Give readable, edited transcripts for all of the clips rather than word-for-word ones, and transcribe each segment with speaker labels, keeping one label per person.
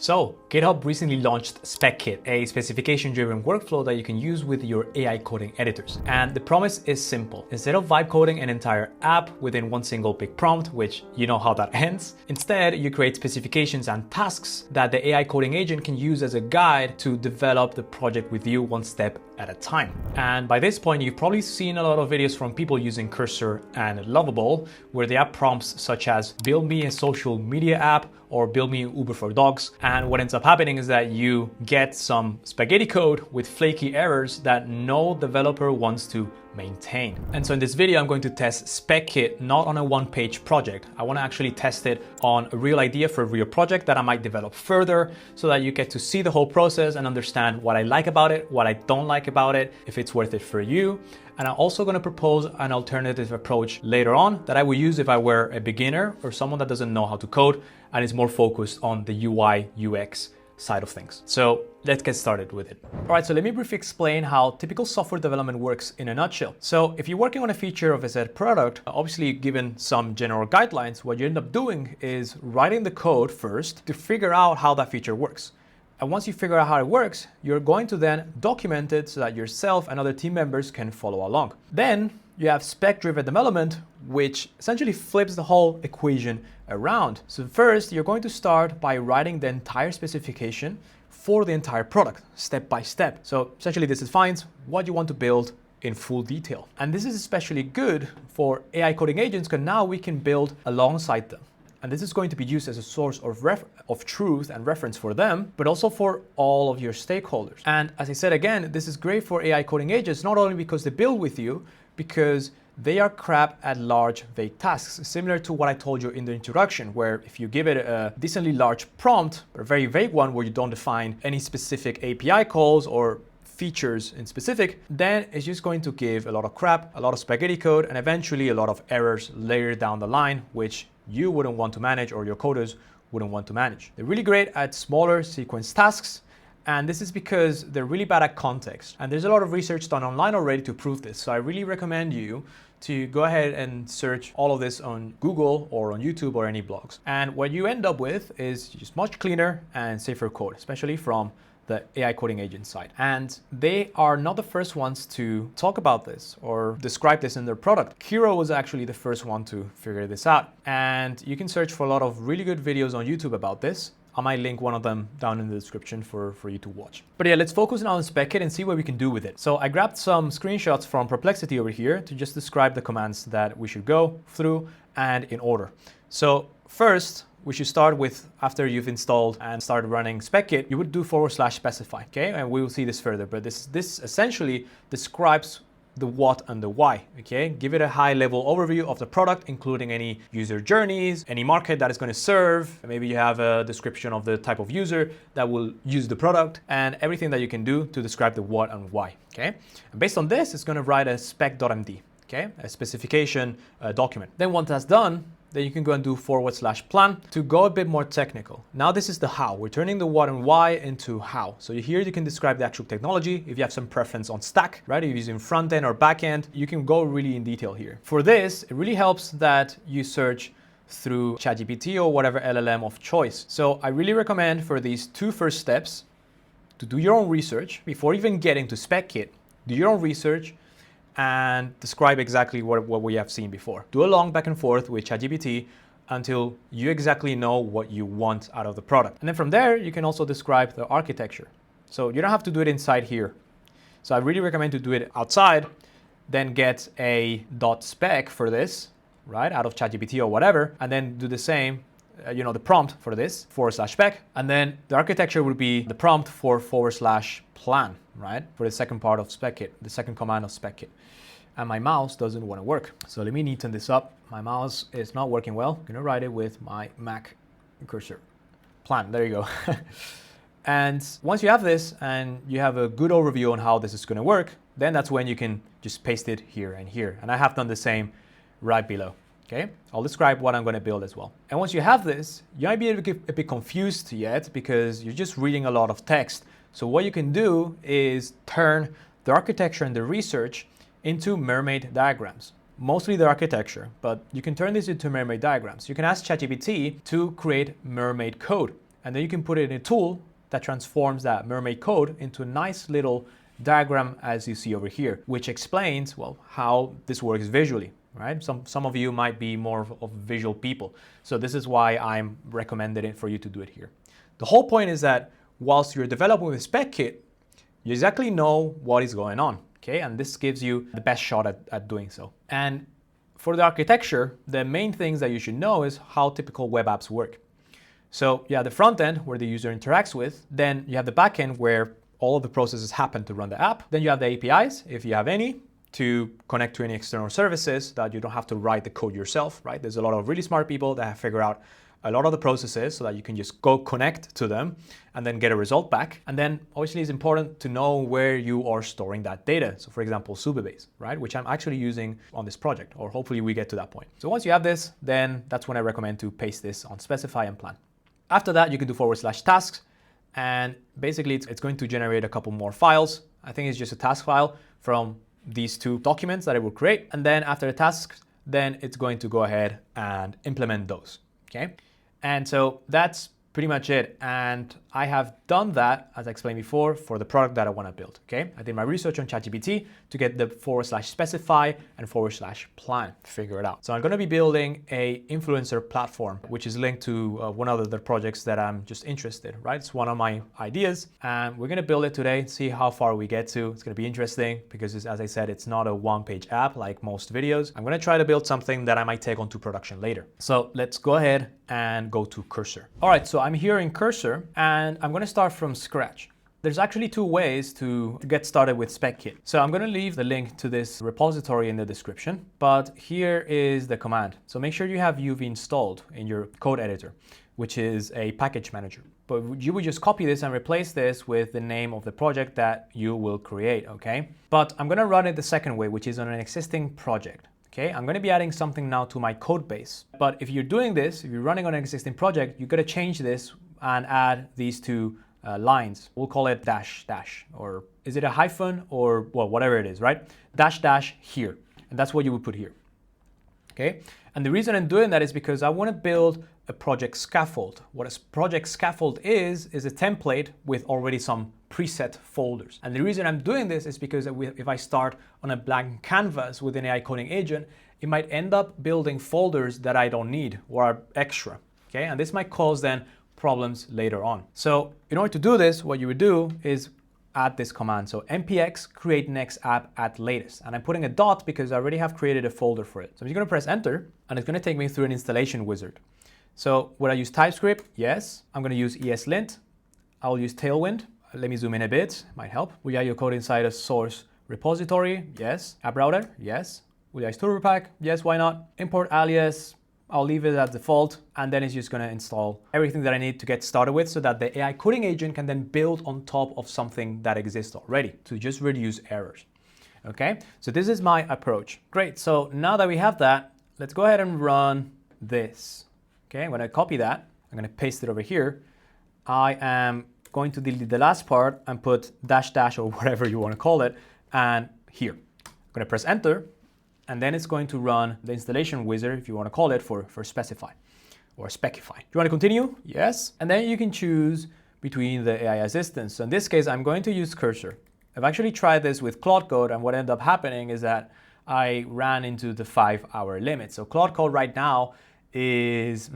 Speaker 1: So, GitHub recently launched SpecKit, a specification-driven workflow that you can use with your AI coding editors. And the promise is simple. Instead of vibe coding an entire app within one single big prompt, which you know how that ends, instead you create specifications and tasks that the AI coding agent can use as a guide to develop the project with you one step at a time. And by this point, you've probably seen a lot of videos from people using Cursor and Lovable, where they have prompts such as build me a social media app or build me Uber for dogs. And what ends up happening is that you get some spaghetti code with flaky errors that no developer wants to maintain. And so in this video, I'm going to test SpecKit not on a one-page project. I want to actually test it on a real idea for a real project that I might develop further so that you get to see the whole process and understand what I like about it, what I don't like about it, if it's worth it for you. And I'm also going to propose an alternative approach later on that I would use if I were a beginner or someone that doesn't know how to code and is more focused on the UI, UX side of things. So let's get started with it. All right, so let me briefly explain how typical software development works in a nutshell. So if you're working on a feature of a set product, obviously given some general guidelines, what you end up doing is writing the code first to figure out how that feature works. And once you figure out how it works, you're going to then document it so that yourself and other team members can follow along. Then you have spec-driven development, which essentially flips the whole equation around. So first, you're going to start by writing the entire specification for the entire product, step by step. So essentially this defines what you want to build in full detail. And this is especially good for AI coding agents because now we can build alongside them. And this is going to be used as a source of truth and reference for them, but also for all of your stakeholders. And as I said again, this is great for AI coding agents, not only because they build with you, because they are crap at large, vague tasks, similar to what I told you in the introduction, where if you give it a decently large prompt, or a very vague one where you don't define any specific API calls or features in specific, then it's just going to give a lot of crap, a lot of spaghetti code, and eventually a lot of errors later down the line, which you wouldn't want to manage or your coders wouldn't want to manage. They're really great at smaller sequence tasks, and this is because they're really bad at context. And there's a lot of research done online already to prove this. So I really recommend you to go ahead and search all of this on Google or on YouTube or any blogs. And what you end up with is just much cleaner and safer code, especially from the AI coding agent side. And they are not the first ones to talk about this or describe this in their product. Kiro was actually the first one to figure this out. And you can search for a lot of really good videos on YouTube about this. I might link one of them down in the description for you to watch. But yeah, let's focus now on SpecKit and see what we can do with it. So I grabbed some screenshots from Perplexity over here to just describe the commands that we should go through and in order. So first, we should start with, after you've installed and started running SpecKit, you would do /specify, okay? And we will see this further, but this essentially describes the what and the why, okay? Give it a high level overview of the product, including any user journeys, any market that is going to serve. Maybe you have a description of the type of user that will use the product and everything that you can do to describe the what and why, okay? And based on this, it's going to write a spec.md, okay? A specification document. Then once that's done, then you can go and do /plan to go a bit more technical. Now this is the how. We're turning the what and why into how. So here you can describe the actual technology. If you have some preference on stack, right? If you're using front end or back end, you can go really in detail here. For this, it really helps that you search through ChatGPT or whatever LLM of choice. So I really recommend for these two first steps to do your own research before even getting to SpecKit. Do your own research and describe exactly what we have seen before. Do a long back and forth with ChatGPT until you exactly know what you want out of the product. And then from there, you can also describe the architecture. So you don't have to do it inside here. So I really recommend to do it outside, then get a .spec for this, right, out of ChatGPT or whatever, and then do the same, the prompt for this, /spec, and then the architecture would be the prompt for /plan, right, for the second part of SpecKit, the second command of SpecKit. And my mouse doesn't want to work. So let me neaten this up. My mouse is not working well. I'm gonna write it with my Mac cursor. Plan, there you go. And once you have this and you have a good overview on how this is gonna work, then that's when you can just paste it here and here. And I have done the same right below. Okay, I'll describe what I'm going to build as well. And once you have this, you might be a bit confused yet because you're just reading a lot of text. So what you can do is turn the architecture and the research into mermaid diagrams. Mostly the architecture, but you can turn this into mermaid diagrams. You can ask ChatGPT to create mermaid code. and then you can put it in a tool that transforms that mermaid code into a nice little diagram as you see over here, which explains, well, how this works visually, right? Some of you might be more of visual people. So this is why I'm recommending it for you to do it here. The whole point is that whilst you're developing with SpecKit, you exactly know what is going on, okay? And this gives you the best shot at doing so. And for the architecture, the main things that you should know is how typical web apps work. So you have the front end where the user interacts with, then you have the back end where all of the processes happen to run the app. Then you have the APIs, if you have any, to connect to any external services that you don't have to write the code yourself, right? There's a lot of really smart people that have figured out a lot of the processes so that you can just go connect to them and then get a result back. And then obviously it's important to know where you are storing that data. So for example, Supabase, right? Which I'm actually using on this project, or hopefully we get to that point. So once you have this, then that's when I recommend to paste this on specify and plan. After that, you can do /tasks, and basically it's going to generate a couple more files. I think it's just a task file from these two documents that it will create. And then after the tasks, then it's going to go ahead and implement those, okay? And so that's pretty much it. And I have done that, as I explained before, for the product that I want to build, okay? I did my research on ChatGPT to get the /specify and /plan, figure it out. So I'm going to be building a influencer platform, which is linked to one of the projects that I'm just interested, right? It's one of my ideas, and we're going to build it today, see how far we get to. It's going to be interesting because as I said, it's not a one-page app like most videos. I'm going to try to build something that I might take onto production later. So let's go ahead and go to Cursor. All right, so I'm here in Cursor and I'm going to start from scratch. There's actually two ways to get started with SpecKit. So I'm going to leave the link to this repository in the description, but here is the command. So make sure you have UV installed in your code editor, which is a package manager. But you would just copy this and replace this with the name of the project that you will create, okay? But I'm going to run it the second way, which is on an existing project. Okay, I'm going to be adding something now to my code base. But if you're doing this, if you're running on an existing project, you've got to change this and add these two lines. We'll call it dash dash, or is it a hyphen, or well, whatever it is, right? Dash dash here. And that's what you would put here. Okay, and the reason I'm doing that is because I want to build a project scaffold. What a project scaffold is a template with already some preset folders. And the reason I'm doing this is because if I start on a blank canvas with an AI coding agent, it might end up building folders that I don't need or are extra. Okay, and this might cause then problems later on. So in order to do this, what you would do is add this command. So npx create next app at latest. And I'm putting a dot because I already have created a folder for it. So I'm just going to press enter and it's going to take me through an installation wizard. So would I use TypeScript? Yes. I'm going to use ESLint. I'll use Tailwind. Let me zoom in a bit, might help. Will I use your code inside a source repository? Yes. App router? Yes. Will I use TurboPack? Yes, why not? Import alias, I'll leave it as default, and then it's just gonna install everything that I need to get started with so that the AI coding agent can then build on top of something that exists already to just reduce errors. Okay, so this is my approach. Great, so now that we have that, let's go ahead and run this. Okay, I'm gonna copy that, I'm gonna paste it over here. I am going to delete the last part and put dash dash or whatever you want to call it, and here. I'm going to press enter, and then it's going to run the installation wizard, if you want to call it, for specify or Specify. Do you want to continue? Yes. And then you can choose between the AI assistants. So in this case, I'm going to use Cursor. I've actually tried this with Claude Code, and what ended up happening is that I ran into the 5-hour limit. So Claude Code right now is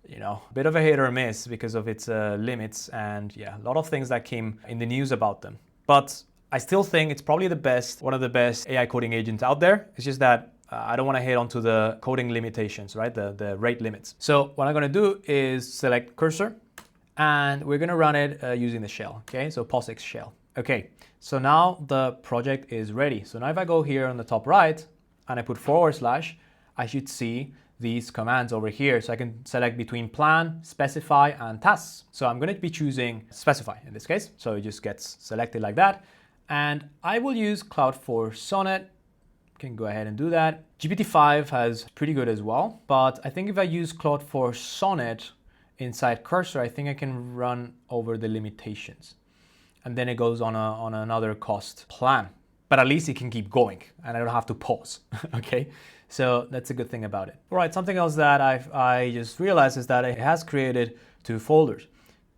Speaker 1: you know, a bit of a hit or miss because of its limits, and yeah, a lot of things that came in the news about them. But I still think it's probably the best, one of the best AI coding agents out there. It's just that I don't want to hit onto the coding limitations, right? The rate limits. So what I'm going to do is select Cursor, and we're going to run it using the shell. Okay, so POSIX shell. Okay, so now the project is ready. So now if I go here on the top right and I put /, I should see these commands over here. So I can select between plan, specify, and tasks. So I'm going to be choosing specify in this case. So it just gets selected like that. And I will use Cloud for Sonnet. Can go ahead and do that. GPT-5 has pretty good as well. But I think if I use Cloud for Sonnet inside Cursor, I think I can run over the limitations. And then it goes on another cost plan. But at least it can keep going and I don't have to pause, okay? So that's a good thing about it. All right, something else that I just realized is that it has created two folders.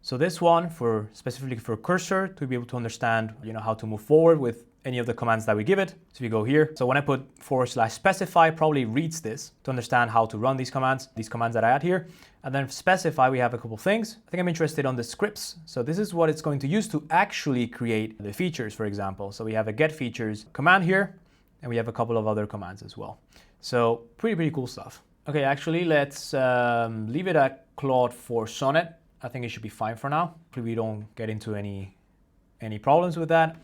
Speaker 1: So this one for specifically for cursor to be able to understand, how to move forward with any of the commands that we give it. So we go here. So when I put /specify, probably reads this to understand how to run these commands that I add here. And then specify, we have a couple things. I think I'm interested on the scripts. So this is what it's going to use to actually create the features, for example. So we have a get features command here, and we have a couple of other commands as well. So pretty cool stuff. Okay, actually, let's leave it at Claude for Sonnet. I think it should be fine for now. Hopefully we don't get into any problems with that.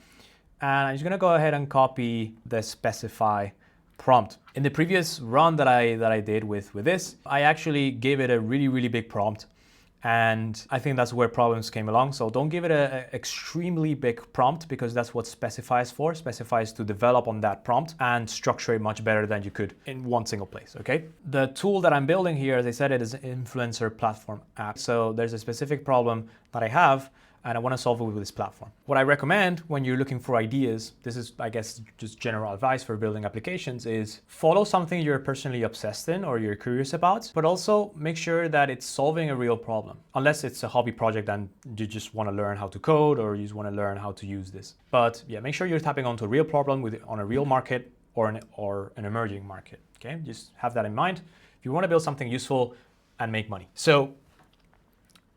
Speaker 1: And I'm just gonna go ahead and copy the specify prompt. In the previous run that I did with this, I actually gave it a really big prompt. And I think that's where problems came along. So don't give it an extremely big prompt, because that's what specify is for. Specify is to develop on that prompt and structure it much better than you could in one single place, okay? The tool that I'm building here, as I said, it is an influencer platform app. So there's a specific problem that I have, and I want to solve it with this platform. What I recommend when you're looking for ideas, this is, I guess, just general advice for building applications, is follow something you're personally obsessed in or you're curious about, but also make sure that it's solving a real problem. Unless it's a hobby project and you just want to learn how to code or you just want to learn how to use this. But yeah, make sure you're tapping onto a real problem on a real market or an emerging market, okay? Just have that in mind if you want to build something useful and make money. So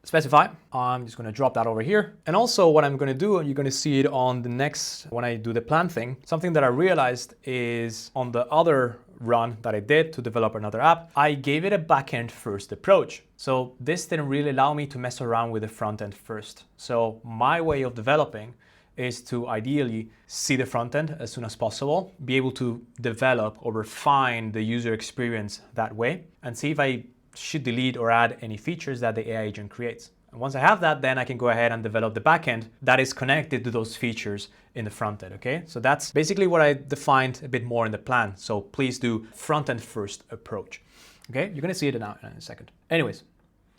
Speaker 1: specify, I'm just going to drop that over here. And also what I'm going to do, and you're going to see it on the next, when I do the plan thing, something that I realized is on the other run that I did to develop another app, I gave it a backend first approach. So this didn't really allow me to mess around with the front end first. So my way of developing is to ideally see the front end as soon as possible, be able to develop or refine the user experience that way, and see if I should delete or add any features that the AI agent creates. And once I have that, then I can go ahead and develop the backend that is connected to those features in the front end, okay? So that's basically what I defined a bit more in the plan. So please do front end first approach, okay? You're gonna see it now in a second. Anyways,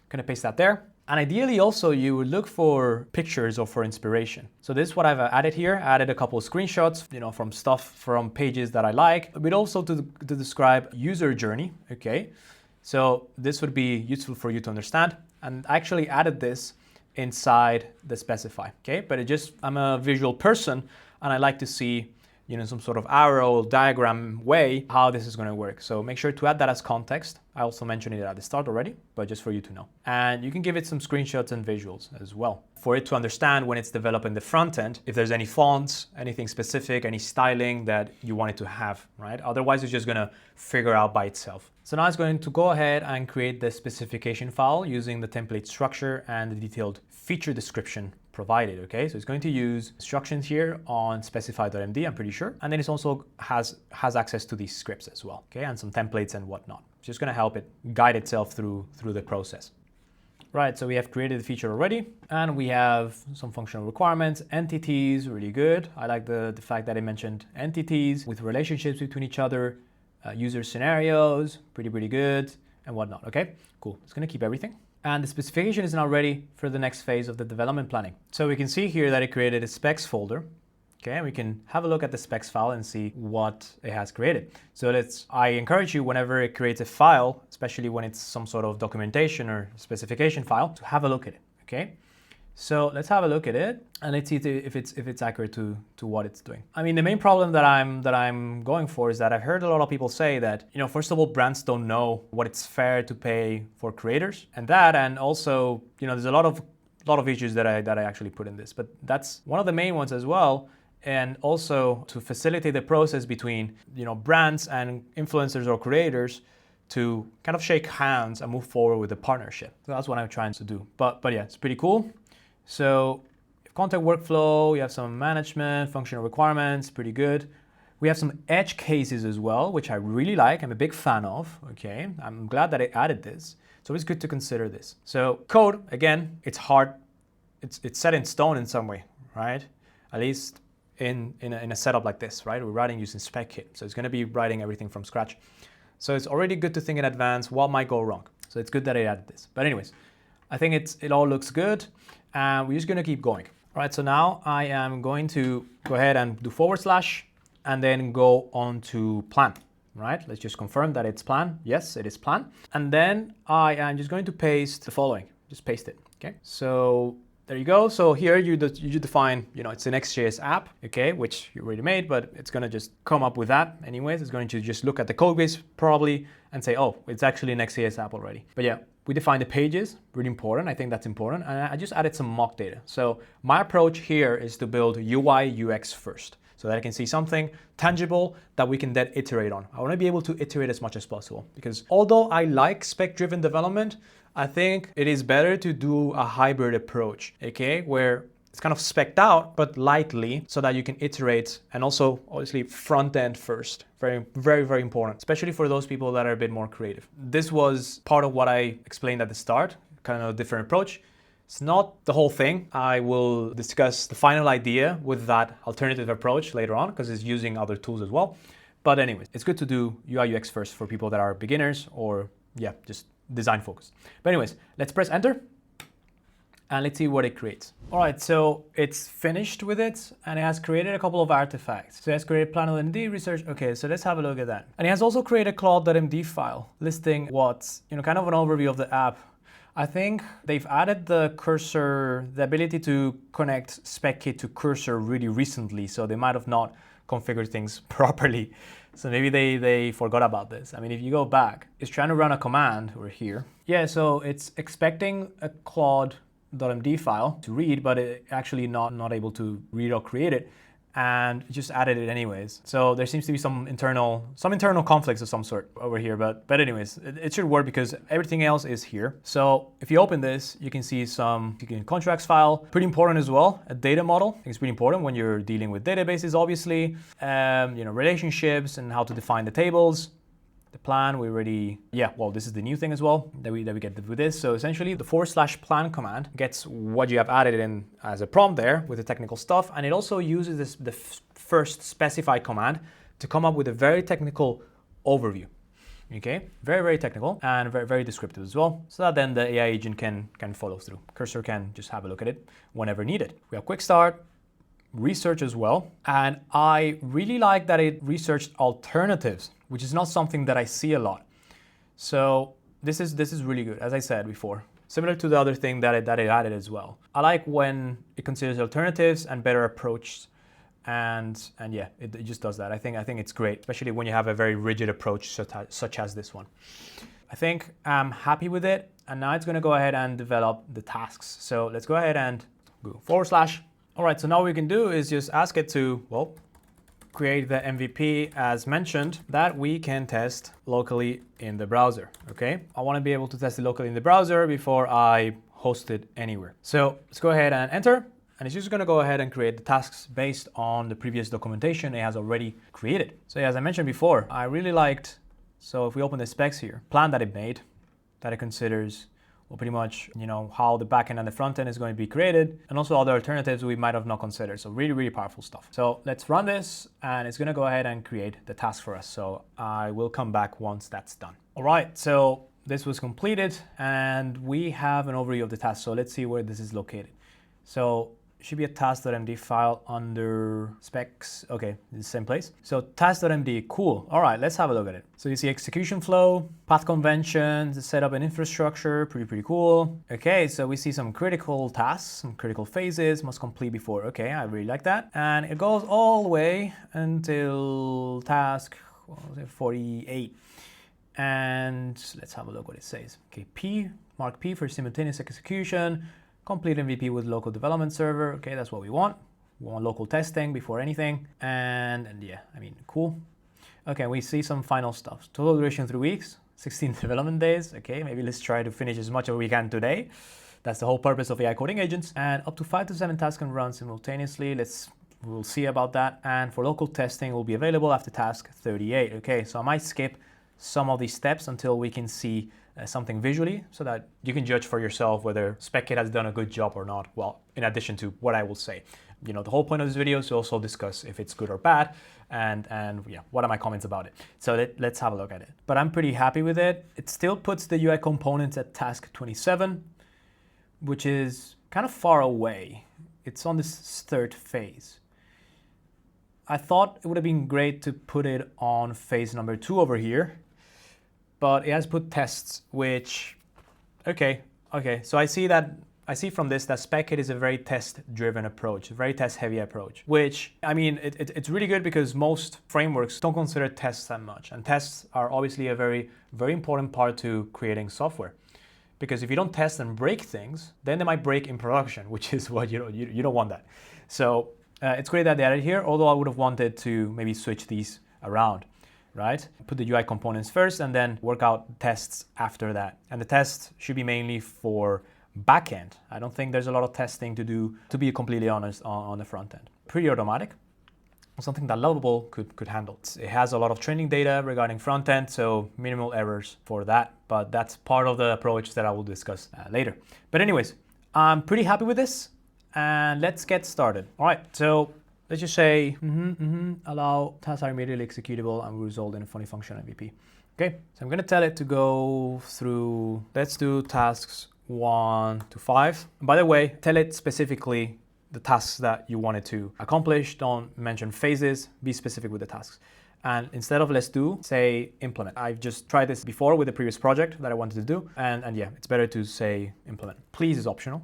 Speaker 1: gonna paste that there. And ideally also you would look for pictures or for inspiration. So this is what I've added here. I added a couple of screenshots, from stuff from pages that I like, but also to describe user journey, okay? So this would be useful for you to understand. And I actually added this inside the specify, okay? But I'm a visual person and I like to see, some sort of arrow diagram way how this is gonna work. So make sure to add that as context. I also mentioned it at the start already, but just for you to know. And you can give it some screenshots and visuals as well for it to understand when it's developing the front end, if there's any fonts, anything specific, any styling that you want it to have, right? Otherwise, it's just gonna figure out by itself. So now it's going to go ahead and create the specification file using the template structure and the detailed feature description provided, okay? So it's going to use instructions here on specify.md, I'm pretty sure. And then it also has access to these scripts as well, okay? And some templates and whatnot. It's just gonna help it guide itself through the process. Right, so we have created the feature already, and we have some functional requirements, entities, really good. I like the fact that it mentioned entities with relationships between each other, user scenarios, pretty good, and whatnot, okay? Cool, it's gonna keep everything. And the specification is now ready for the next phase of the development planning. So we can see here that it created a specs folder. Okay, we can have a look at the specs file and see what it has created. So I encourage you whenever it creates a file, especially when it's some sort of documentation or specification file, to have a look at it, okay? So let's have a look at it and let's see if it's accurate to what it's doing. I mean, the main problem that I'm going for is that I've heard a lot of people say that, first of all, brands don't know what it's fair to pay for creators, and also, there's a lot of issues that I actually put in this, but that's one of the main ones as well. And also to facilitate the process between, brands and influencers or creators to kind of shake hands and move forward with the partnership. So that's what I'm trying to do. But yeah, it's pretty cool. So content workflow, we have some management, functional requirements, pretty good. We have some edge cases as well, which I really like. I'm a big fan of, okay? I'm glad that I added this. So it's good to consider this. So code, again, it's hard. It's set in stone in some way, right? At least in a setup like this, right? We're writing using SpecKit. So it's gonna be writing everything from scratch. So it's already good to think in advance what might go wrong. So it's good that I added this. But anyways, I think it all looks good. And we're just gonna keep going. All right, so now I am going to go ahead and do / and then go on to plan, right? Let's just confirm that it's plan. Yes, it is plan. And then I am just going to paste the following. just paste it, okay? So there you go. So here you define, it's an Next.js app, okay, which you already made, but it's gonna just come up with that anyways. It's going to just look at the code base probably and say, oh, it's actually an Next.js app already. But yeah, we define the pages, really important. I think that's important. And I just added some mock data. So my approach here is to build UI, UX first, so that I can see something tangible that we can then iterate on. I wanna be able to iterate as much as possible, because although I like spec-driven development, I think it is better to do a hybrid approach, okay, where it's kind of specced out, but lightly, so that you can iterate, and also obviously front end first. Very, very, very important, especially for those people that are a bit more creative. This was part of what I explained at the start, kind of a different approach. It's not the whole thing. I will discuss the final idea with that alternative approach later on, because it's using other tools as well. But anyways, it's good to do UI UX first for people that are beginners or just design focused. But anyways, let's press enter and let's see what it creates. All right, so it's finished with it and it has created a couple of artifacts. So it has created plan.md research. Okay, so let's have a look at that. And it has also created a claude.md file listing what's, kind of an overview of the app. I think they've added the cursor, the ability to connect SpecKit to cursor really recently, so they might have not configured things properly. So maybe they forgot about this. I mean, if you go back, it's trying to run a command over here. Yeah, so it's expecting a claude.md file to read, but it actually not able to read or create it, and just added it anyways. So there seems to be some internal conflicts of some sort over here, but anyways, it should work because everything else is here. So if you open this, you can see some contracts file, pretty important as well. A data model, I think it's pretty important when you're dealing with databases, obviously. Relationships and how to define the tables. The plan, we already, this is the new thing as well that we get with this. So essentially the /plan command gets what you have added in as a prompt there with the technical stuff. And it also uses the first specify command to come up with a very technical overview. Okay, very, very technical and very, very descriptive as well. So that then the AI agent can follow through. Cursor can just have a look at it whenever needed. We have quick start, research as well. And I really like that it researched alternatives, which is not something that I see a lot. So this is really good, as I said before. Similar to the other thing that it added as well. I like when it considers alternatives and better approaches, and it just does that. I think it's great, especially when you have a very rigid approach such as this one. I think I'm happy with it, and now it's gonna go ahead and develop the tasks. So let's go ahead and go /. All right, so now what we can do is just ask it to, create the MVP as mentioned that we can test locally in the browser, okay? I wanna be able to test it locally in the browser before I host it anywhere. So let's go ahead and enter, and it's just gonna go ahead and create the tasks based on the previous documentation it has already created. So as I mentioned before, I really liked, so if we open the specs here, plan that it made, that it considers pretty much, how the backend and the front end is going to be created, and also other alternatives we might have not considered. So really, really powerful stuff. So let's run this, and it's going to go ahead and create the task for us. So I will come back once that's done. All right, so this was completed, and we have an overview of the task. So let's see where this is located. So it should be a task.md file under specs. Okay, in the same place. So task.md, cool. All right, let's have a look at it. So you see execution flow, path conventions, set up an infrastructure, pretty cool. Okay, so we see some critical tasks, some critical phases, must complete before. Okay, I really like that. And it goes all the way until task 48. And let's have a look what it says. Okay, mark P for simultaneous execution. Complete MVP with local development server. Okay, that's what we want. We want local testing before anything. And cool. Okay, we see some final stuff. Total duration 3 weeks, 16 development days. Okay, maybe let's try to finish as much as we can today. That's the whole purpose of AI coding agents. And up to 5 to 7 tasks can run simultaneously. We'll see about that. And for local testing, will be available after task 38. Okay, so I might skip some of these steps until we can see something visually, so that you can judge for yourself whether SpecKit has done a good job or not. Well, in addition to what I will say. The whole point of this video is to also discuss if it's good or bad, and what are my comments about it. So let's have a look at it. But I'm pretty happy with it. It still puts the UI components at task 27, which is kind of far away. It's on this third phase. I thought it would have been great to put it on phase number 2 over here, but it has put tests, which, okay, Okay, so I see from this that SpecKit is a very test-driven approach, a very test-heavy approach, which, I mean, it's really good because most frameworks don't consider tests that much. And tests are obviously a very, very important part to creating software. Because if you don't test and break things, then they might break in production, which is what you don't want that. So it's great that they added here, although I would have wanted to maybe switch these around, right? Put the UI components first and then work out tests after that. And the tests should be mainly for backend. I don't think there's a lot of testing to do, to be completely honest, on the front end. Pretty automatic. Something that Lovable could handle. It has a lot of training data regarding front end, so minimal errors for that, but that's part of the approach that I will discuss later. But anyways, I'm pretty happy with this, and let's get started. All right, so let's just say allow tasks are immediately executable and will result in a funny function MVP. Okay, so I'm gonna tell it to go through, let's do tasks 1 to 5. And by the way, tell it specifically the tasks that you wanted to accomplish. Don't mention phases, be specific with the tasks. And instead of let's do, say implement. I've just tried this before with the previous project that I wanted to do. And yeah, it's better to say implement. Please is optional.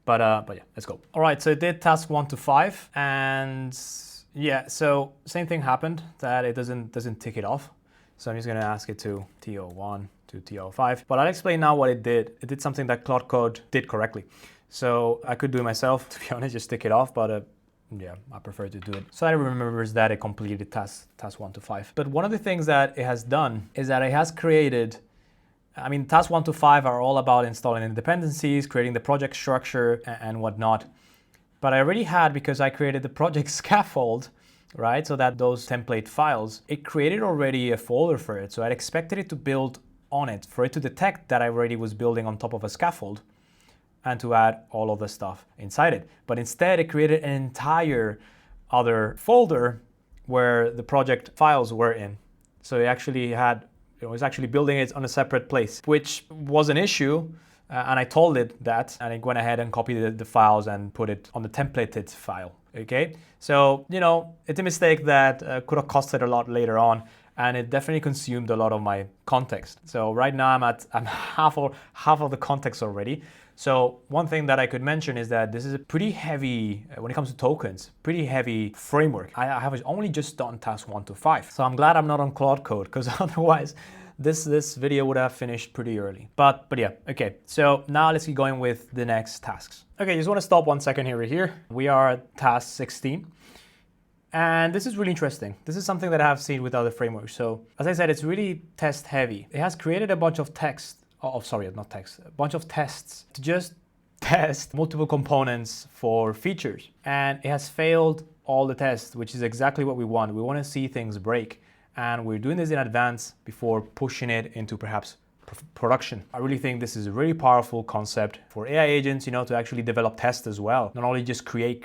Speaker 1: but yeah, let's go. All right, so it did task 1 to 5. And yeah, so same thing happened, that it doesn't tick it off. So I'm just gonna ask it to TO1 to TO5. But I'll explain now what it did. It did something that Cloud Code did correctly. So I could do it myself, to be honest, just tick it off, but yeah, I prefer to do it so that it remembers that it completed task 1 to 5. But one of the things that it has done is that it has created, I mean, tasks 1 to 5 are all about installing dependencies, creating the project structure and whatnot. But I already had, because I created the project Scaffold, right? So that those template files, it created already a folder for it. So I expected it to build on it, for it to detect that I already was building on top of a scaffold, and to add all of the stuff inside it. But instead, it created an entire other folder where the project files were in. So it was actually building it on a separate place, which was an issue. And I told it that, and it went ahead and copied the files and put it on the templated file. Okay, so it's a mistake that could have costed a lot later on, and it definitely consumed a lot of my context. So right now I'm half of the context already. So one thing that I could mention is that this is a pretty heavy, when it comes to tokens, pretty heavy framework. I have only just done task 1 to 5. So I'm glad I'm not on Cloud Code, because otherwise this video would have finished pretty early. But yeah, okay. So now let's keep going with the next tasks. Okay, just want to stop 1 second here. We are at task 16. And this is really interesting. This is something that I have seen with other frameworks. So as I said, it's really test heavy. It has created a bunch of a bunch of tests to just test multiple components for features. And it has failed all the tests, which is exactly what we want. We want to see things break. And we're doing this in advance before pushing it into perhaps production. I really think this is a really powerful concept for AI agents, to actually develop tests as well. Not only just create,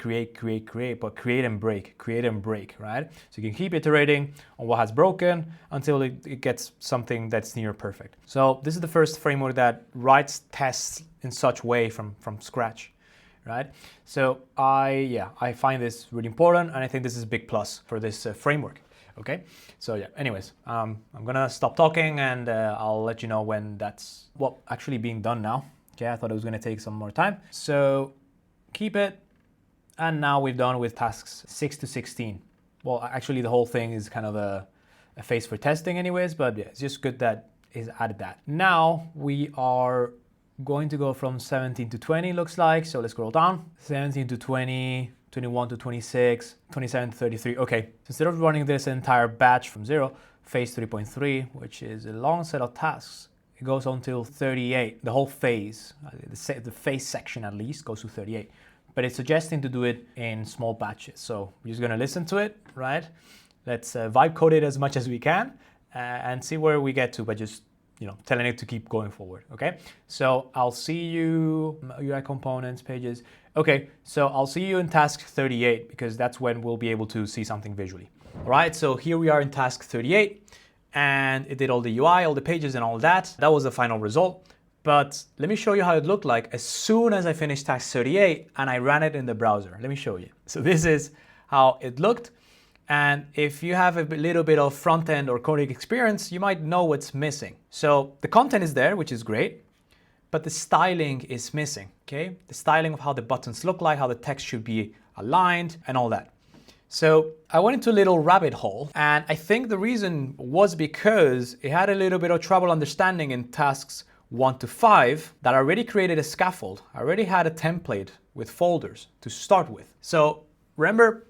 Speaker 1: but create and break, right? So you can keep iterating on what has broken until it gets something that's near perfect. So this is the first framework that writes tests in such way from scratch, right? So I find this really important, and I think this is a big plus for this framework. Okay, so yeah, anyways, I'm gonna stop talking, and I'll let you know when that's actually being done now. Okay, I thought it was gonna take some more time. So keep it. And now we're done with tasks 6 to 16. Well, actually the whole thing is kind of a phase for testing anyways, but yeah, it's just good that it's added that. Now we are going to go from 17 to 20, looks like. So let's scroll down, 17 to 20, 21 to 26, 27 to 33. Okay, so instead of running this entire batch from 0, phase 3.3, which is a long set of tasks, it goes until 38. The whole phase, the phase section at least, goes to 38. But it's suggesting to do it in small batches. So we're just gonna listen to it, right? Let's vibe code it as much as we can and see where we get to by just telling it to keep going forward, okay? So I'll see you, UI components, pages. Okay, so I'll see you in task 38, because that's when we'll be able to see something visually. All right, so here we are in task 38, and it did all the UI, all the pages and all that. That was the final result. But let me show you how it looked like as soon as I finished task 38 and I ran it in the browser. Let me show you. So this is how it looked. And if you have a little bit of front-end or coding experience, you might know what's missing. So the content is there, which is great. but the styling is missing, okay? The styling of how the buttons look like, how the text should be aligned and all that. So I went into a little rabbit hole, and I think the reason was because it had a little bit of trouble understanding in tasks 1 to 5 that I already created a scaffold. I already had a template with folders to start with. So remember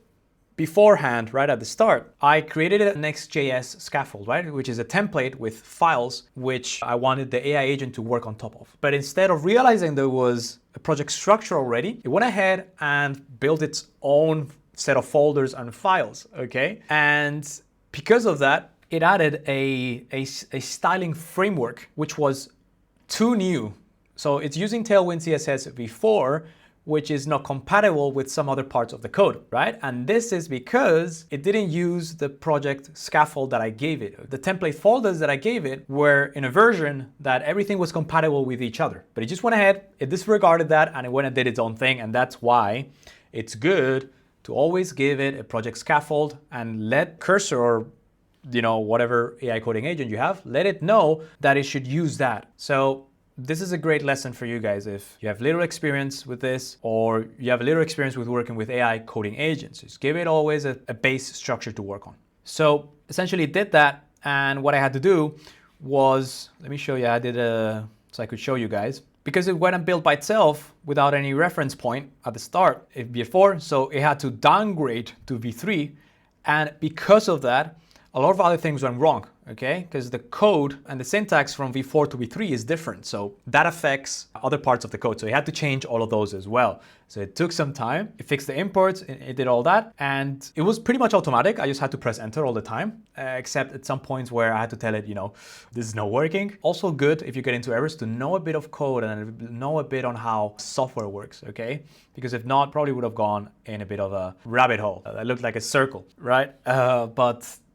Speaker 1: beforehand, right at the start, I created a Next.js scaffold, right? Which is a template with files which I wanted the AI agent to work on top of. But instead of realizing there was a project structure already, it went ahead and built its own set of folders and files, okay? And because of that, it added a styling framework, which was too new. So it's using Tailwind CSS v4, which is not compatible with some other parts of the code, right? And this is because it didn't use the project scaffold that I gave it. The template folders that I gave it were in a version that everything was compatible with each other. But it just went ahead, it disregarded that, and it went and did its own thing. And that's why it's good to always give it a project scaffold and let Cursor or whatever AI coding agent you have, let it know that it should use that. So this is a great lesson for you guys if you have little experience with this or you have a little experience with working with AI coding agents. Just give it always a base structure to work on. So essentially it did that, and what I had to do was, let me show you, so I could show you guys. Because it went and built by itself without any reference point at the start, v4, so it had to downgrade to v3, and because of that, a lot of other things went wrong, okay? Because the code and the syntax from v4 to v3 is different, so that affects other parts of the code. So it had to change all of those as well. So it took some time, it fixed the imports, it did all that, and it was pretty much automatic. I just had to press enter all the time, except at some points where I had to tell it, this is not working. Also good if you get into errors to know a bit of code and know a bit on how software works, okay? Because if not, probably would have gone in a bit of a rabbit hole that looked like a circle, right?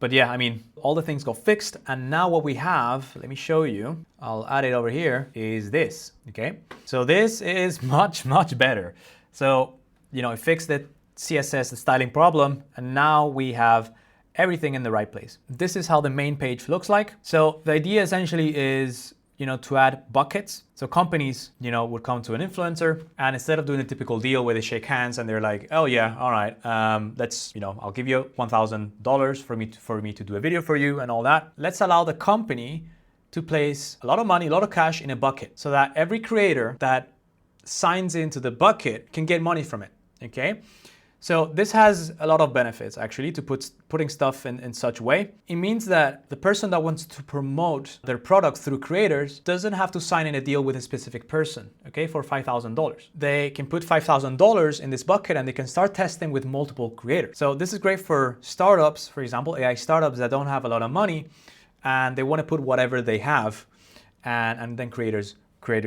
Speaker 1: But yeah, I mean, all the things got fixed, and now what we have, let me show you, I'll add it over here, is this, okay? So this is much, much better. So, it fixed the CSS, the styling problem, and now we have everything in the right place. This is how the main page looks like. So the idea essentially is, to add buckets. So companies, would come to an influencer, and instead of doing a typical deal where they shake hands and they're like, oh yeah, all right, let's, I'll give you $1,000 for me to do a video for you and all that. Let's allow the company to place a lot of money, a lot of cash in a bucket so that every creator that signs into the bucket can get money from it, okay? So this has a lot of benefits actually to putting stuff in such way. It means that the person that wants to promote their product through creators doesn't have to sign in a deal with a specific person, okay, for $5,000. They can put $5,000 in this bucket and they can start testing with multiple creators. So this is great for startups, for example, AI startups that don't have a lot of money and they want to put whatever they have and then creators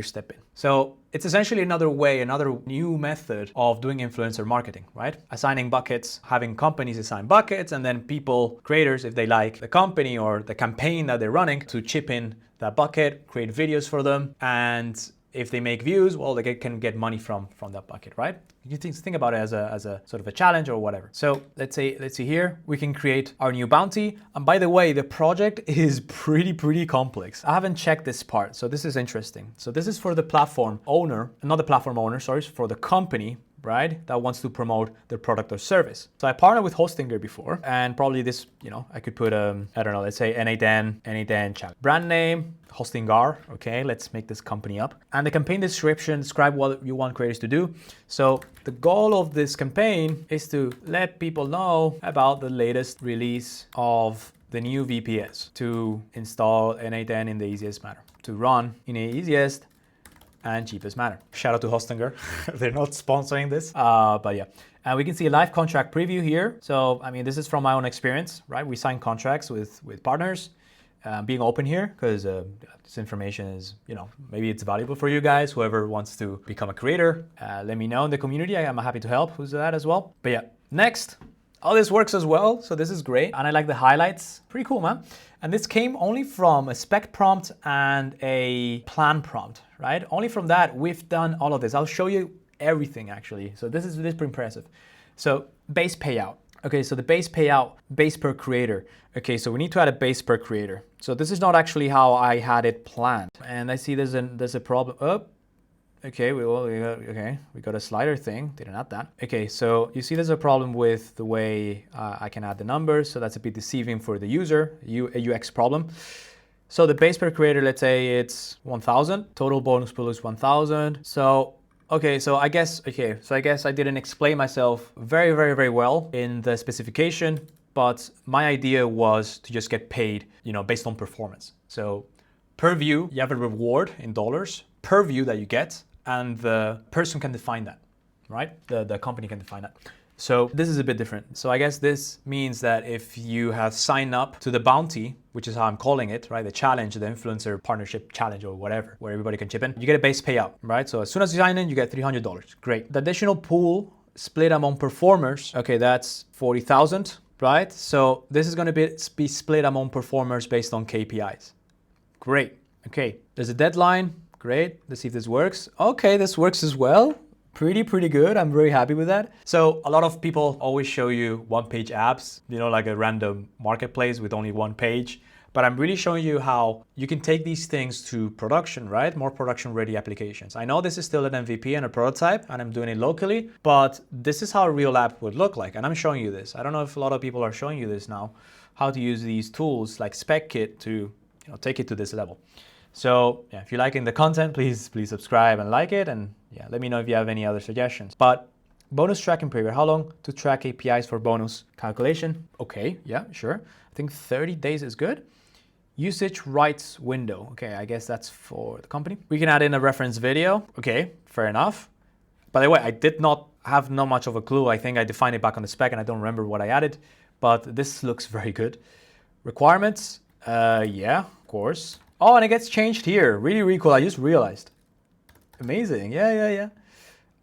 Speaker 1: step in. So it's essentially another way, another new method of doing influencer marketing, right? Assigning buckets, having companies assign buckets, and then people, creators, if they like the company or the campaign that they're running, to chip in that bucket, create videos for them, and if they make views, well, they can get money from that bucket, right? You think about it as a sort of a challenge or whatever. So let's see here, we can create our new bounty. And by the way, the project is pretty complex. I haven't checked this part, so this is interesting. So this is for the platform owner, not the platform owner, sorry, for the company, right, that wants to promote their product or service. So I partnered with Hostinger before, and probably this, I could put, I don't know, let's say NA10 challenge. Brand name, Hostinger, okay, let's make this company up. And the campaign description, describe what you want creators to do. So the goal of this campaign is to let people know about the latest release of the new VPS, to install NA10 in the easiest manner, to run in the easiest and cheapest manner. Shout out to Hostinger. They're not sponsoring this, but yeah. And we can see a live contract preview here. So, I mean, this is from my own experience, right? We sign contracts with partners, being open here, because this information is, maybe it's valuable for you guys. Whoever wants to become a creator, let me know in the community. I'm happy to help who's that as well. But yeah, next. Oh, this works as well, so this is great. And I like the highlights. Pretty cool, man. And this came only from a spec prompt and a plan prompt, right? Only from that, we've done all of this. I'll show you everything, actually. So this is pretty impressive. So base payout. Okay, so the base payout, base per creator. Okay, so we need to add a base per creator. So this is not actually how I had it planned. And I see there's a problem. Oh, okay, we got a slider thing, didn't add that. Okay, so you see there's a problem with the way I can add the numbers, so that's a bit deceiving for the user, a UX problem. So the base per creator, let's say it's 1,000, total bonus pool is 1,000. So, okay, so I guess I didn't explain myself very well in the specification, but my idea was to just get paid, based on performance. So per view, you have a reward in dollars per view that you get, and the person can define that, right? The company can define that. So this is a bit different. So I guess this means that if you have signed up to the bounty, which is how I'm calling it, right? The challenge, the influencer partnership challenge or whatever, where everybody can chip in, you get a base payout, right? So as soon as you sign in, you get $300. Great. The additional pool split among performers, okay, that's 40,000, right? So this is going to be split among performers based on KPIs. Great. Okay, there's a deadline. Great. Let's see if this works. Okay, this works as well. Pretty good. I'm very happy with that. So a lot of people always show you one-page apps, like a random marketplace with only one page. But I'm really showing you how you can take these things to production, right? More production-ready applications. I know this is still an MVP and a prototype, and I'm doing it locally, but this is how a real app would look like. And I'm showing you this. I don't know if a lot of people are showing you this now, how to use these tools like SpecKit to take it to this level. So yeah, if you're liking the content, please subscribe and like it, and yeah, let me know if you have any other suggestions. But bonus tracking period, how long to track KPIs for bonus calculation? Okay, yeah, sure. I think 30 days is good. Usage rights window. Okay, I guess that's for the company. We can add in a reference video. Okay, fair enough. By the way, I did not have much of a clue. I think I defined it back on the spec and I don't remember what I added, but this looks very good. Requirements, yeah, of course. Oh, and it gets changed here. Really cool. I just realized. Amazing. Yeah.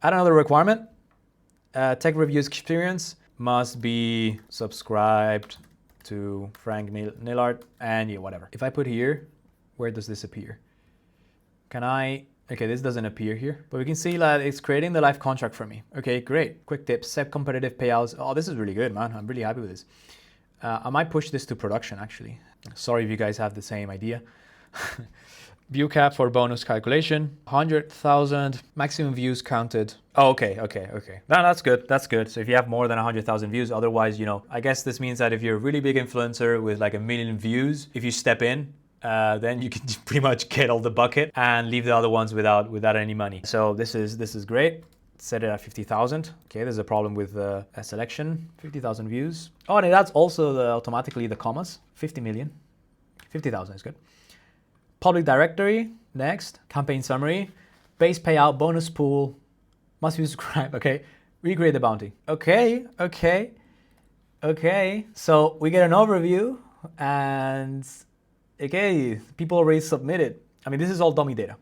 Speaker 1: Add another requirement. Tech reviews experience must be subscribed to Frank Nillard, and yeah, whatever. If I put here, where does this appear? Okay, this doesn't appear here, but we can see that it's creating the live contract for me. Okay, great. Quick tips, set competitive payouts. Oh, this is really good, man. I'm really happy with this. I might push this to production, actually. Sorry if you guys have the same idea. View cap for bonus calculation, 100,000 maximum views counted. Oh, okay. No, that's good. So if you have more than 100,000 views, otherwise, I guess this means that if you're a really big influencer with like 1 million views, if you step in, then you can pretty much get all the bucket and leave the other ones without any money. So this is great. Set it at 50,000. Okay, there's a problem with a selection. 50,000 views. Oh, and that's also automatically the commas. 50 million. 50,000 is good. Public directory, next. Campaign summary, base payout, bonus pool, must be subscribed. Okay, recreate the bounty. Okay. So we get an overview, and okay, people already submitted. I mean, this is all dummy data,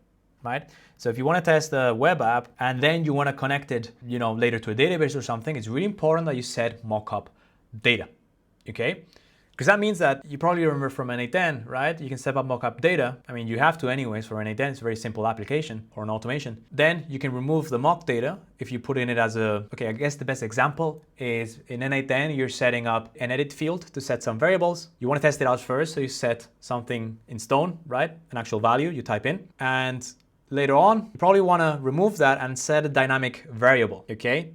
Speaker 1: right? So if you want to test a web app and then you want to connect it, later to a database or something, it's really important that you set mockup data. Okay. Because that means that you probably remember from N8N, right? You can set up mockup data. I mean, you have to anyways for N8N. It's a very simple application or an automation. Then you can remove the mock data if you put in it as I guess the best example is in N8N, you're setting up an edit field to set some variables. You want to test it out first. So you set something in stone, right? An actual value you type in. And later on, you probably want to remove that and set a dynamic variable, okay?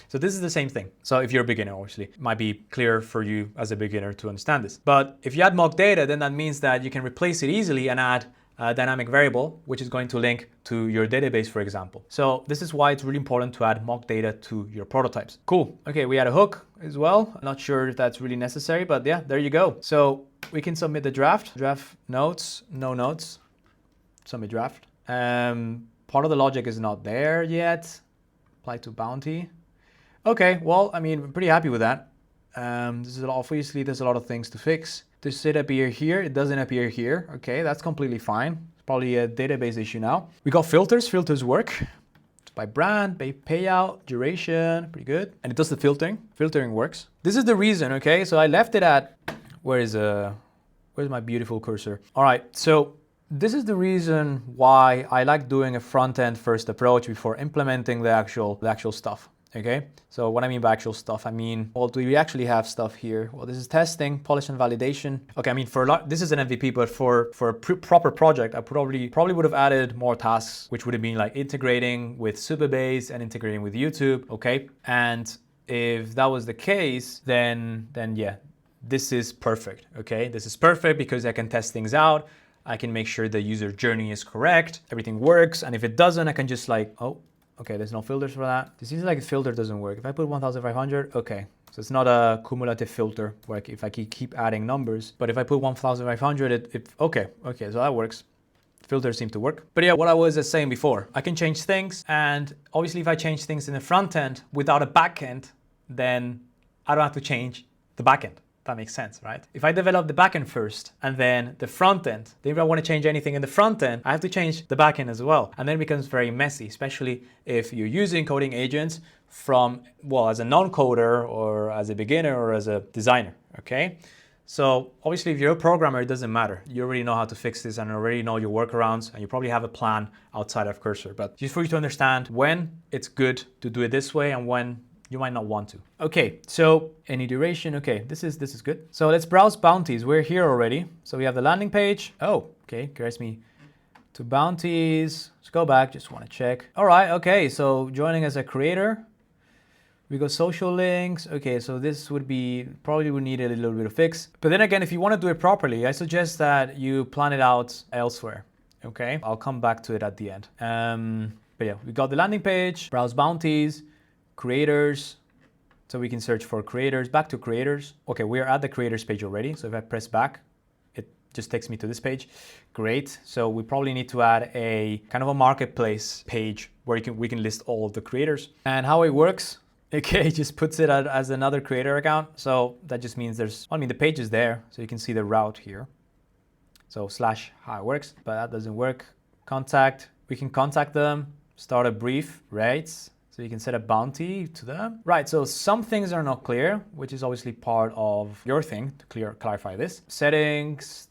Speaker 1: So this is the same thing. So if you're a beginner, obviously, it might be clear for you as a beginner to understand this. But if you add mock data, then that means that you can replace it easily and add a dynamic variable, which is going to link to your database, for example. So this is why it's really important to add mock data to your prototypes. Cool. Okay, we add a hook as well. I'm not sure if that's really necessary, but yeah, there you go. So we can submit the draft. Draft notes, no notes, submit draft. Part of the logic is not there yet. Apply to bounty. Okay, well, I mean, I'm pretty happy with that. Obviously, there's a lot of things to fix. Does it appear here? It doesn't appear here. Okay, that's completely fine. It's probably a database issue now. We got filters. Filters work. It's by brand, by payout, duration, pretty good. And it does the filtering. Filtering works. This is the reason, okay? So I left it at, where's my beautiful cursor? All right, so this is the reason why I like doing a front-end first approach before implementing the actual stuff. Okay, so what I mean by actual stuff, I mean, well, do we actually have stuff here? Well, this is testing, polish and validation. Okay, I mean, for a lot, this is an MVP, but for a proper project, I probably would have added more tasks, which would have been like integrating with Supabase and integrating with YouTube. Okay, and if that was the case, then yeah, this is perfect. Okay, this is perfect because I can test things out. I can make sure the user journey is correct, everything works, and if it doesn't, I can just like, oh, okay, there's no filters for that. This seems like a filter doesn't work. If I put 1,500, okay. So it's not a cumulative filter, where if I keep adding numbers, but if I put 1,500, okay, so that works. Filters seem to work. But yeah, what I was saying before, I can change things. And obviously if I change things in the front end without a back end, then I don't have to change the back end. That makes sense, right? If I develop the backend first and then the front end, then if I want to change anything in the front end, I have to change the backend as well. And then it becomes very messy, especially if you're using coding agents from, well, as a non-coder or as a beginner or as a designer, okay? So obviously if you're a programmer, it doesn't matter. You already know how to fix this and already know your workarounds, and you probably have a plan outside of Cursor. But just for you to understand when it's good to do it this way and when you might not want to. Okay, so any duration, okay, this is good. So let's browse bounties. We're here already. So we have the landing page. Oh, okay, carries me to bounties. Let's go back, just want to check. All right, okay, so joining as a creator. We got social links. Okay, so this would be, probably would need a little bit of fix. But then again, if you want to do it properly, I suggest that you plan it out elsewhere. Okay, I'll come back to it at the end. But yeah, we got the landing page, browse bounties, creators, so we can search for creators, back to creators. Okay, we're at the creators page already. So if I press back, it just takes me to this page. Great. So we probably need to add a kind of a marketplace page where we can list all of the creators. And how it works, okay, it just puts it as another creator account. So that just means the page is there. So you can see the route here. So slash how it works, but that doesn't work. Contact, we can contact them, start a brief, rates. So you can set a bounty to them. Right, so some things are not clear, which is obviously part of your thing to clarify this. Settings,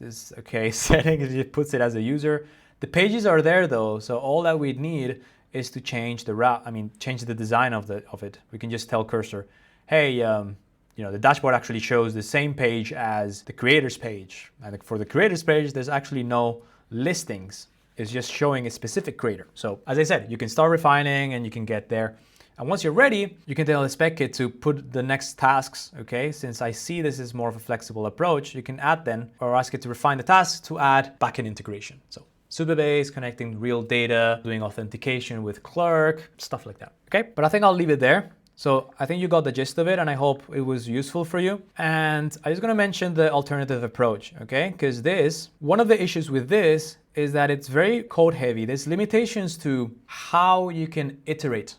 Speaker 1: settings, it puts it as a user. The pages are there though, so all that we need is to change the route, change the design of it. We can just tell Cursor, hey, the dashboard actually shows the same page as the creators page. And for the creators page, there's actually no listings. It's just showing a specific creator. So as I said, you can start refining and you can get there. And once you're ready, you can tell the SpecKit to put the next tasks, okay? Since I see this is more of a flexible approach, you can add then, or ask it to refine the tasks to add backend integration. So Supabase, connecting real data, doing authentication with Clerk, stuff like that, okay? But I think I'll leave it there. So I think you got the gist of it and I hope it was useful for you. And I'm just gonna mention the alternative approach, okay? Because one of the issues with this is that it's very code heavy. There's limitations to how you can iterate,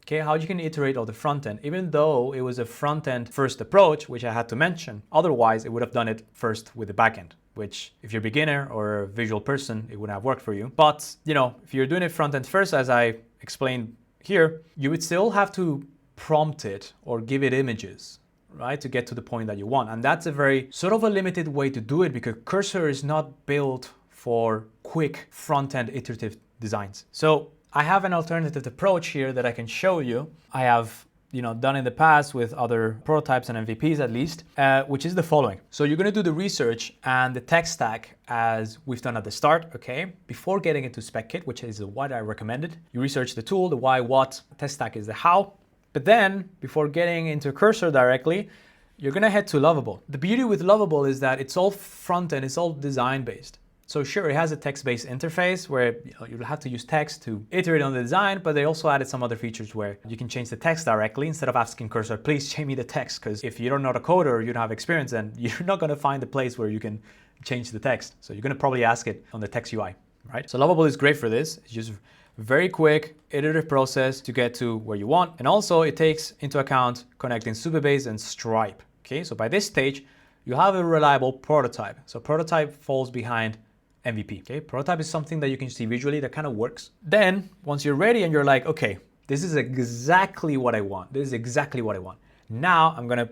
Speaker 1: okay? How you can iterate on the front end, even though it was a front end first approach, which I had to mention. Otherwise, it would have done it first with the back end, which if you're a beginner or a visual person, it wouldn't have worked for you. But, if you're doing it front end first, as I explained here, you would still have to prompt it or give it images, right, to get to the point that you want. And that's a very sort of a limited way to do it because Cursor is not built for quick front-end iterative designs. So I have an alternative approach here that I can show you. I have done in the past with other prototypes and MVPs at least, which is the following. So you're gonna do the research and the tech stack as we've done at the start, okay? Before getting into SpecKit, which is what I recommended, you research the tool, the why, what, tech stack is the how. But then, before getting into Cursor directly, you're gonna head to Lovable. The beauty with Lovable is that it's all front-end, it's all design-based. So sure, it has a text-based interface where you'll have to use text to iterate on the design, but they also added some other features where you can change the text directly instead of asking Cursor, please change me the text, because if you don't know the code or you don't have experience, then you're not gonna find the place where you can change the text. So you're gonna probably ask it on the text UI, right? So Lovable is great for this. It's just very quick, iterative process to get to where you want. And also it takes into account connecting Supabase and Stripe. Okay, so by this stage, you have a reliable prototype. So prototype falls behind MVP. Okay, prototype is something that you can see visually that kind of works. Then once you're ready and you're like, okay, this is exactly what I want. This is exactly what I want. Now I'm gonna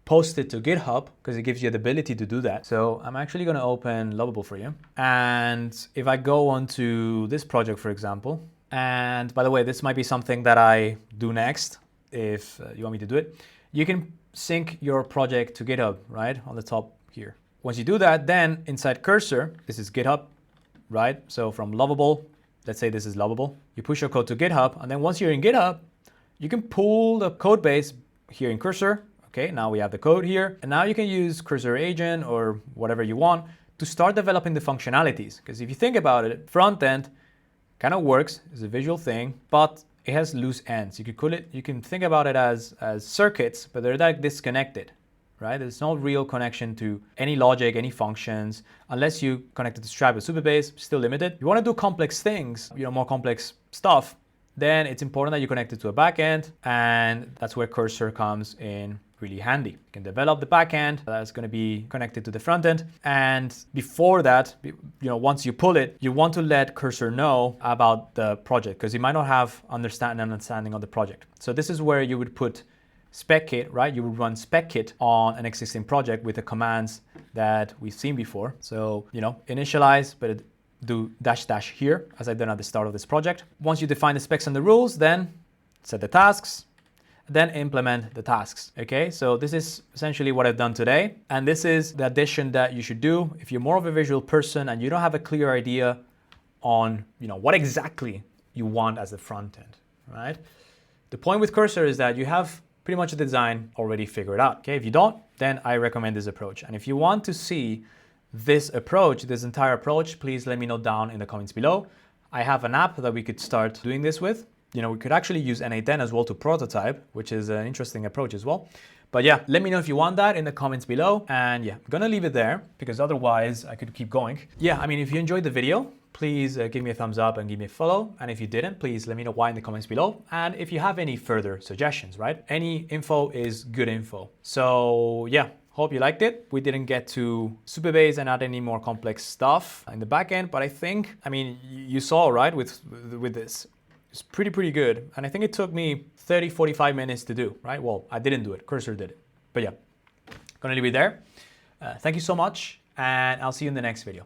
Speaker 1: post it to GitHub because it gives you the ability to do that. So I'm actually gonna open Lovable for you. And if I go onto this project, for example, and by the way, this might be something that I do next. if you want me to do it. You can sync your project to GitHub, right? On the top here. Once you do that, then inside cursor, this is GitHub, right? So from Lovable, let's say this is Lovable. You push your code to GitHub, and then once you're in GitHub, you can pull the code base here in cursor. Okay, now we have the code here, and now you can use cursor agent or whatever you want to start developing the functionalities. Because if you think about it, front end kind of works, it's a visual thing, but it has loose ends. You could call it, you can think about it as circuits, but they're like disconnected, right? There's no real connection to any logic, any functions, unless you connect it to Stripe or Supabase, still limited. You want to do complex things, more complex stuff, then it's important that you connect it to a backend, and that's where cursor comes in really handy. You can develop the backend that's going to be connected to the front end, and before that, once you pull it, you want to let cursor know about the project because you might not have understanding of the project. So this is where you would put SpecKit, right? You would run SpecKit on an existing project with the commands that we've seen before. So initialize, but do -- here as I've done at the start of this project. Once you define the specs and the rules, then set the tasks, then implement the tasks. Okay, so this is essentially what I've done today. And this is the addition that you should do if you're more of a visual person and you don't have a clear idea on what exactly you want as the front end, right? The point with cursor is that you have pretty much the design already figured out. Okay, if you don't, then I recommend this approach. And if you want to see this approach, this entire approach, please let me know down in the comments below. I have an app that we could start doing this with. We could actually use N8N as well to prototype, which is an interesting approach as well. But yeah, let me know if you want that in the comments below. And yeah, I'm gonna leave it there because otherwise I could keep going. Yeah, I mean, if you enjoyed the video, please give me a thumbs up and give me a follow. And if you didn't, please let me know why in the comments below. And if you have any further suggestions, right? Any info is good info. So yeah, hope you liked it. We didn't get to Supabase and add any more complex stuff in the backend, but I mean, you saw, right, with this. It's pretty good. And I think it took me 30, 45 minutes to do, right? Well, I didn't do it, cursor did it. But yeah, gonna leave it there. Thank you so much, and I'll see you in the next video.